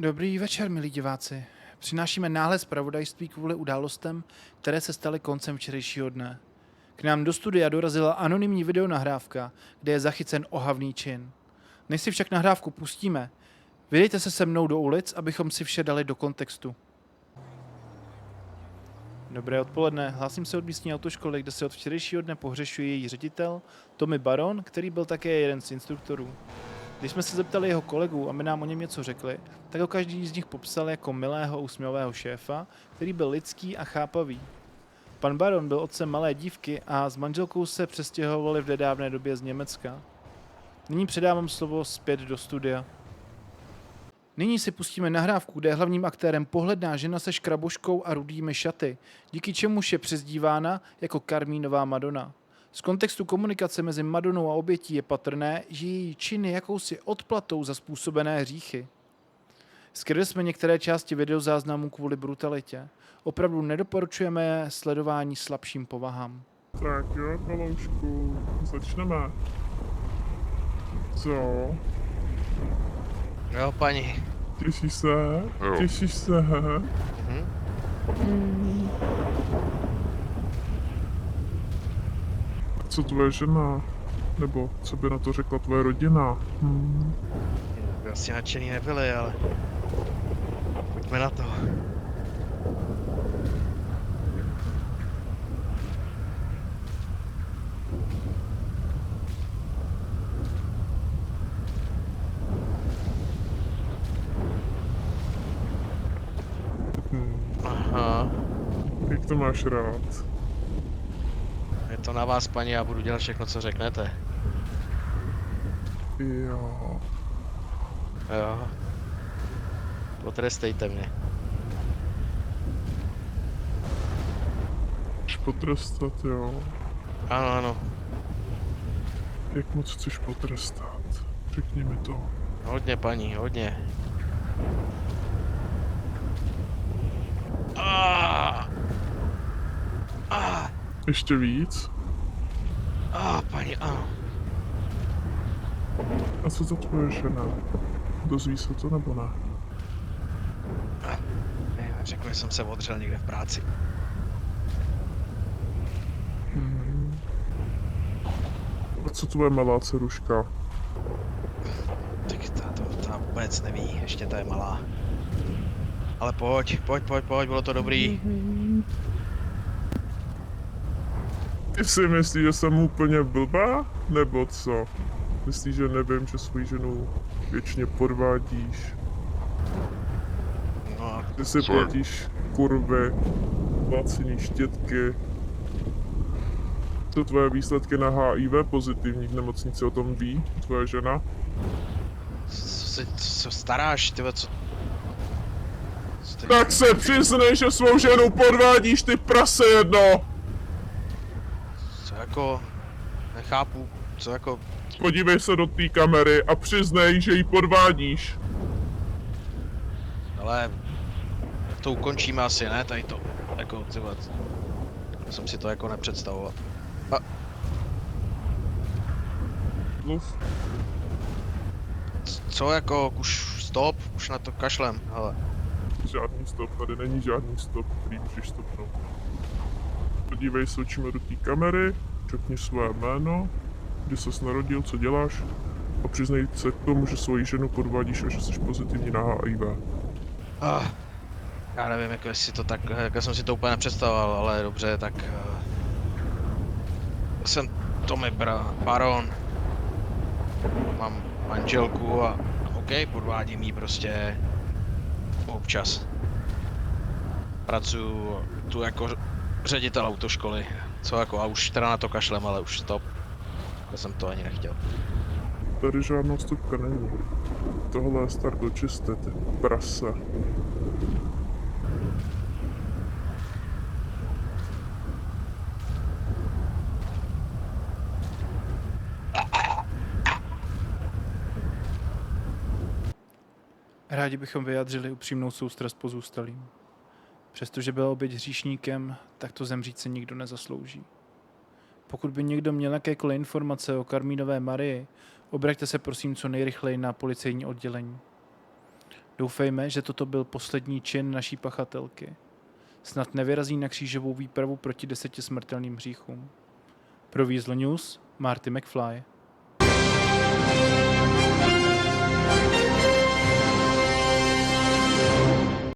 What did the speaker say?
Dobrý večer, milí diváci. Přinášíme náhle zpravodajství kvůli událostem, které se staly koncem včerejšího dne. K nám do studia dorazila anonymní videonahrávka, kde je zachycen ohavný čin. Než si však nahrávku pustíme, vydejte se se mnou do ulic, abychom si vše dali do kontextu. Dobré odpoledne, hlásím se od místní autoškoly, kde se od včerejšího dne pohřešuje její ředitel, Tommy Baron, který byl také jeden z instruktorů. Když jsme se zeptali jeho kolegů, aby nám o něm něco řekli, tak ho každý z nich popsal jako milého úsměvného šéfa, který byl lidský a chápavý. Pan Baron byl otcem malé dívky a s manželkou se přestěhovali v nedávné době z Německa. Nyní předávám slovo zpět do studia. Nyní si pustíme nahrávku, kde je hlavním aktérem pohledná žena se škraboškou a rudými šaty, díky čemuž je přezdívána jako Karmínová Madonna. Z kontextu komunikace mezi Madonou a obětí je patrné, že její čin je jakousi odplatou za způsobené hříchy. Skryli jsme některé části videozáznamů kvůli brutalitě. Opravdu nedoporučujeme sledování slabším povahám. Tak jo, Paloušku, začneme. Co? Jo, paní. Těšíš se? Jo. Těšíš se? Co tvoje žena? Nebo co by na to řekla tvoje rodina? Vlastně nadšený nebyli, ale pojďme na to. Aha, Jak to máš rád? je to na vás, paní, já budu dělat všechno, co řeknete. Jo. Jo. Potrestejte mě. Chceš potrestat, jo? Ano, ano. Jak moc chceš potrestat? Řekni mi to. Hodně, paní, hodně. Ah! Ah! Ještě víc? Paní, ano. A co to tvoje žena? Dozví se to nebo ne? Ne, řekl, že jsem se odřel někde v práci. A co tvoje malá dceruška? Tak ta vůbec neví, ještě ta je malá. Ale pojď, bylo to dobrý. Ty si myslíš, že jsem úplně blbá? Nebo co? Myslíš, že nevím, že svou ženu věčně podvádíš? No, Ty si Co? platíš kurvy, placený štětky. Co tvoje výsledky na HIV pozitivní v nemocnici o tom ví? Tvoje žena? co staráš, tyhle, co ty... Tak se přiznej, že svou ženu podvádíš, ty prase jedno! Co jako, nechápu, co jako, Podívej se do té kamery a přiznej, že ji podvádíš. ale to ukončíme asi, ne, tady to, jako, tyhle, já jsem si to jako nepředstavoval. Mluv. Co jako, už stop, už na to kašlem, hele. Žádný stop, tady není žádný stop, který můžeš stopnout. Podívej se očima do té kamery, řekni své jméno, kdy ses narodil, co děláš a přiznej se k tomu, že svoji ženu podvádíš a že jsi pozitivní na HIV. Já nevím, jako jestli to tak, jak jsem si to úplně nepředstavoval, ale dobře, tak... jsem Tommy Baron. Mám manželku a OK, podvádím jí prostě občas. Pracuji tu jako ředitel autoškoly, co jako, a už teda na to kašlem, ale už stop. Já jsem to ani nechtěl. Tady žádná stopka není. Tohle je start do čisté, ty prase. Rádi bychom vyjádřili upřímnou soustrast pozůstalým. Přestože byl oběť hříšníkem, tak to zemřít se nikdo nezaslouží. Pokud by někdo měl jakékoliv informace o Karmínové Marii, obraťte se prosím co nejrychleji na policejní oddělení. Doufejme, že toto byl poslední čin naší pachatelky. Snad nevyrazí na křížovou výpravu proti 10 smrtelným hříchům. Pro Weasel News, Marty McFly.